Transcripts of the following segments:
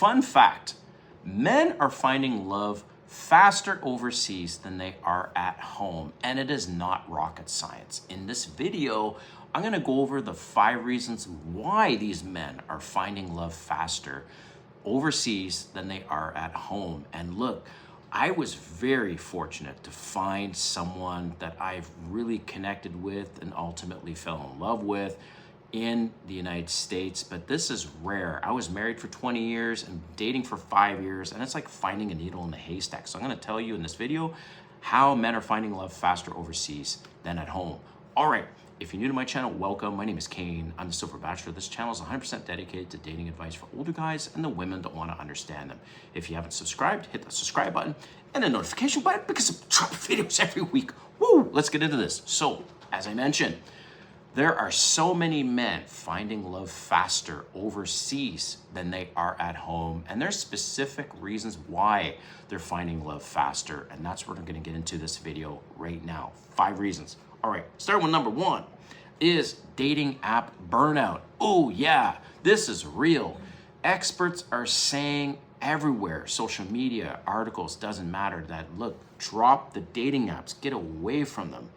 Fun fact, men are finding love faster overseas than they are at home, and it is not rocket science. In this video, I'm gonna go over the 5 reasons why these men are finding love faster overseas than they are at home. And look, I was very fortunate to find someone that I've really connected with and ultimately fell in love with in the United States, but this is rare. I was married for 20 years and dating for 5 years, and it's like finding a needle in a haystack. So I'm gonna tell you in this video how men are finding love faster overseas than at home. All right, if you're new to my channel, welcome. My name is Kane. I'm the Silver Bachelor. This channel is 100% dedicated to dating advice for older guys and the women that wanna understand them. If you haven't subscribed, hit the subscribe button and the notification button because I drop videos every week. Woo, let's get into this. So, as I mentioned, there are so many men finding love faster overseas than they are at home. And there's specific reasons why they're finding love faster. And that's what I'm gonna get into this video right now. 5 reasons. All right, starting with number 1 is dating app burnout. Oh yeah, this is real. Experts are saying everywhere, social media, articles, doesn't matter, that look, drop the dating apps, get away from them,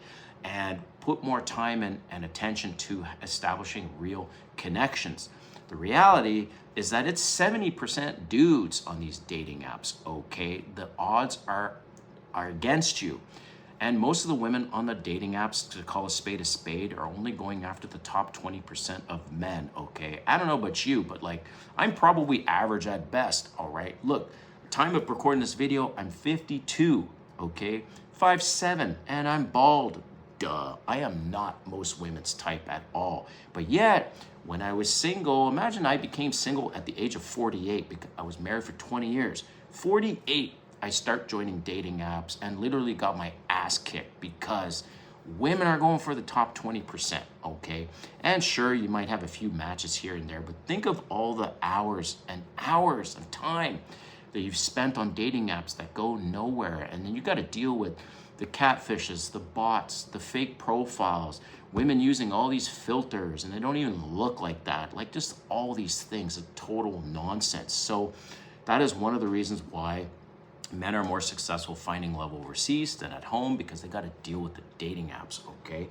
and put more time and attention to establishing real connections. The reality is that it's 70% dudes on these dating apps, okay? The odds are against you. And most of the women on the dating apps, to call a spade, are only going after the top 20% of men, okay? I don't know about you, but like, I'm probably average at best, all right? Look, time of recording this video, I'm 52, okay? 5'7", and I'm bald. Duh, I am not most women's type at all. But yet, when I was single, imagine I became single at the age of 48 because I was married for 20 years. 48, I start joining dating apps and literally got my ass kicked because women are going for the top 20%, okay? And sure, you might have a few matches here and there, but think of all the hours and hours of time that you've spent on dating apps that go nowhere. And then you got to deal with the catfishes, the bots, the fake profiles, women using all these filters and they don't even look like that. Like just all these things, a total nonsense. So that is one of the reasons why men are more successful finding love overseas than at home, because they got to deal with the dating apps, okay?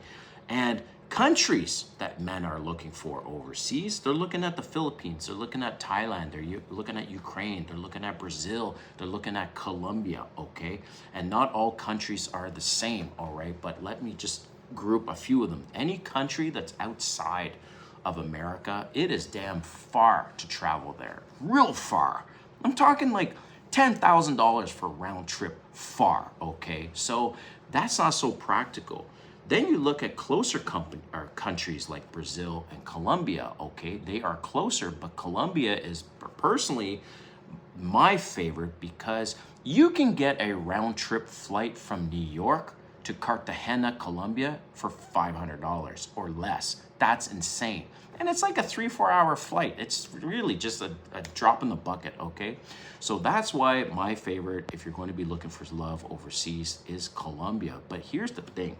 And countries that men are looking for overseas, they're looking at the Philippines, they're looking at Thailand, they're looking at Ukraine, they're looking at Brazil, they're looking at Colombia, okay? And not all countries are the same, all right? But let me just group a few of them. Any country that's outside of America, it is damn far to travel there, real far. I'm talking like $10,000 for round trip far, okay? So that's not so practical. Then you look at closer countries like Brazil and Colombia, okay? They are closer, but Colombia is personally my favorite because you can get a round trip flight from New York to Cartagena, Colombia for $500 or less. That's insane. And it's like a 3-4 hour flight. It's really just a drop in the bucket, okay? So that's why my favorite, if you're going to be looking for love overseas, is Colombia. But here's the thing.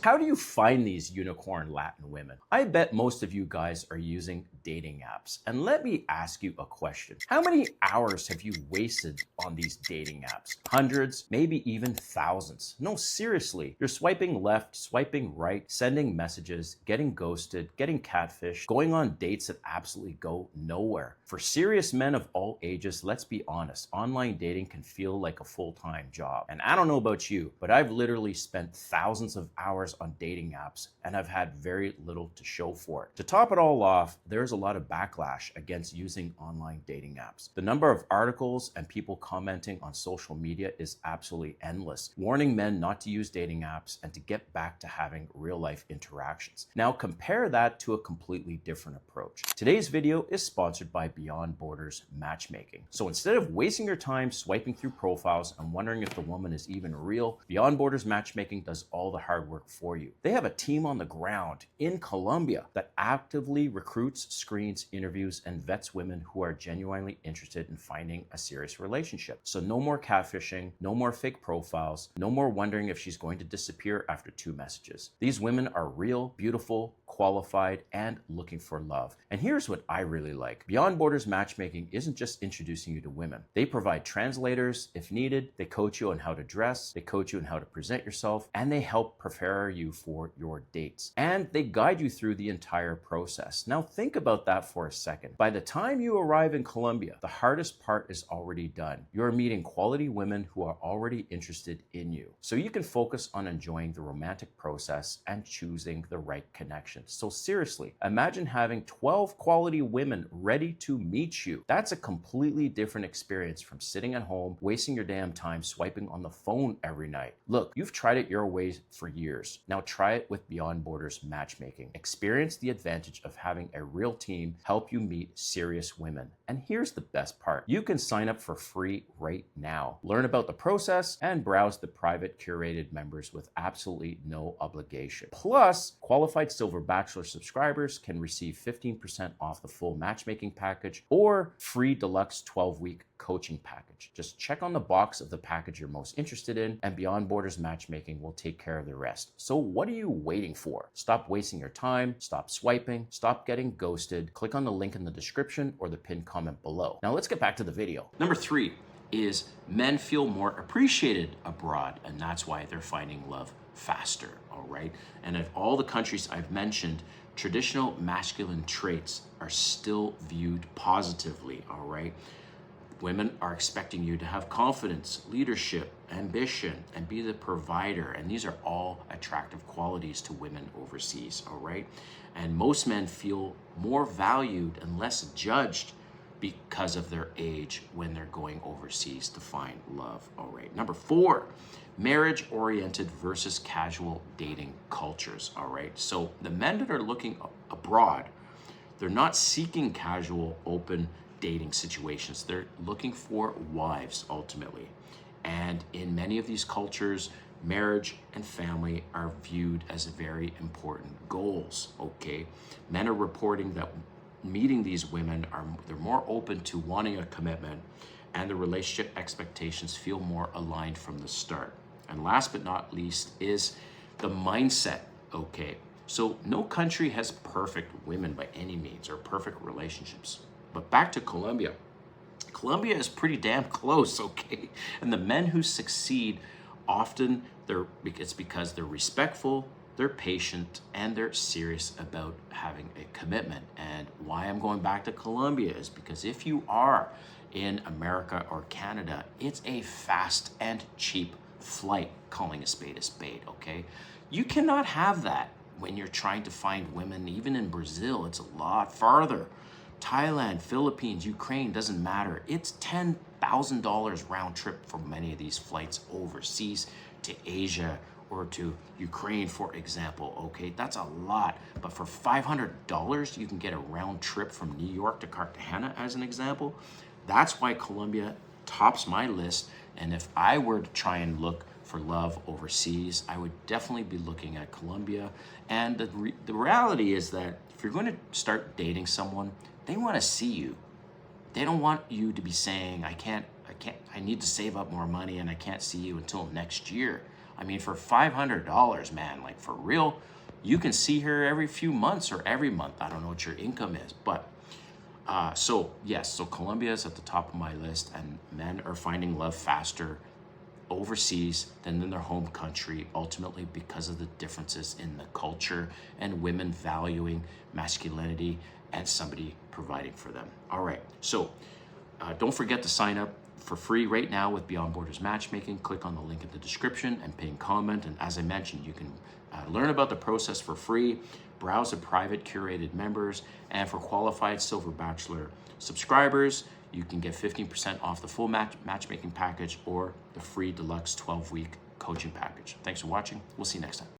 How do you find these unicorn Latin women? I bet most of you guys are using dating apps. And let me ask you a question. How many hours have you wasted on these dating apps? Hundreds, maybe even thousands. No, seriously. You're swiping left, swiping right, sending messages, getting ghosted, getting catfished, going on dates that absolutely go nowhere. For serious men of all ages, let's be honest, online dating can feel like a full-time job. And I don't know about you, but I've literally spent thousands of hours on dating apps and I've had very little to show for it. To top it all off, there's a lot of backlash against using online dating apps. The number of articles and people commenting on social media is absolutely endless, warning men not to use dating apps and to get back to having real life interactions. Now compare that to a completely different approach. Today's video is sponsored by Beyond Borders Matchmaking. So instead of wasting your time swiping through profiles and wondering if the woman is even real, Beyond Borders Matchmaking does all the hard work for you. They have a team on the ground in Colombia that actively recruits, screens, interviews, and vets women who are genuinely interested in finding a serious relationship. So no more catfishing, no more fake profiles, no more wondering if she's going to disappear after 2 messages. These women are real, beautiful, qualified, and looking for love. And here's what I really like. Beyond Borders Matchmaking isn't just introducing you to women. They provide translators if needed, they coach you on how to dress, they coach you on how to present yourself, and they help prepare you for your dates. And they guide you through the entire process. Now think about that for a second. By the time you arrive in Colombia, the hardest part is already done. You're meeting quality women who are already interested in you. So you can focus on enjoying the romantic process and choosing the right connection. So seriously, imagine having 12 quality women ready to meet you. That's a completely different experience from sitting at home, wasting your damn time swiping on the phone every night. Look, you've tried it your way for years. Now try it with Beyond Borders Matchmaking. Experience the advantage of having a real team help you meet serious women. And here's the best part. You can sign up for free right now. Learn about the process and browse the private curated members with absolutely no obligation. Plus, qualified Silver Bachelor subscribers can receive 15% off the full matchmaking package or free deluxe 12-week coaching package. Just check on the box of the package you're most interested in, and Beyond Borders Matchmaking will take care of the rest. So what are you waiting for? Stop wasting your time, stop swiping, stop getting ghosted. Click on the link in the description or the pinned comment below. Now let's get back to the video. Number 3 is men feel more appreciated abroad, and that's why they're finding love faster, all right? And of all the countries I've mentioned, traditional masculine traits are still viewed positively, all right? Women are expecting you to have confidence, leadership, ambition, and be the provider. And these are all attractive qualities to women overseas, all right? And most men feel more valued and less judged because of their age when they're going overseas to find love, all right? Number 4, marriage-oriented versus casual dating cultures, all right? So the men that are looking abroad, they're not seeking casual, open dating situations. They're looking for wives ultimately. And in many of these cultures, marriage and family are viewed as very important goals, okay? Men are reporting that meeting these women they're more open to wanting a commitment, and the relationship expectations feel more aligned from the start. And last but not least is the mindset, okay? So no country has perfect women by any means or perfect relationships. But back to Colombia. Colombia is pretty damn close, okay? And the men who succeed often, it's because they're respectful, they're patient, and they're serious about having a commitment. And why I'm going back to Colombia is because if you are in America or Canada, it's a fast and cheap flight, calling a spade, okay? You cannot have that when you're trying to find women. Even in Brazil, it's a lot farther. Thailand, Philippines, Ukraine, doesn't matter. It's $10,000 round trip for many of these flights overseas to Asia or to Ukraine, for example, okay? That's a lot, but for $500, you can get a round trip from New York to Cartagena, as an example. That's why Colombia tops my list, and if I were to try and look for love overseas, I would definitely be looking at Colombia. And the reality is that if you're going to start dating someone, they want to see you. They don't want you to be saying, I need to save up more money and I can't see you until next year. I mean, for $500, man, like for real, you can see her every few months or every month. I don't know what your income is, but so Colombia is at the top of my list, and men are finding love faster overseas than in their home country, ultimately because of the differences in the culture and women valuing masculinity and somebody providing for them. All right, so don't forget to sign up for free right now with Beyond Borders Matchmaking. Click on the link in the description and pin comment. And as I mentioned, you can learn about the process for free, browse the private curated members, and for qualified Silver Bachelor subscribers, you can get 15% off the full matchmaking package or the free deluxe 12-week coaching package. Thanks for watching. We'll see you next time.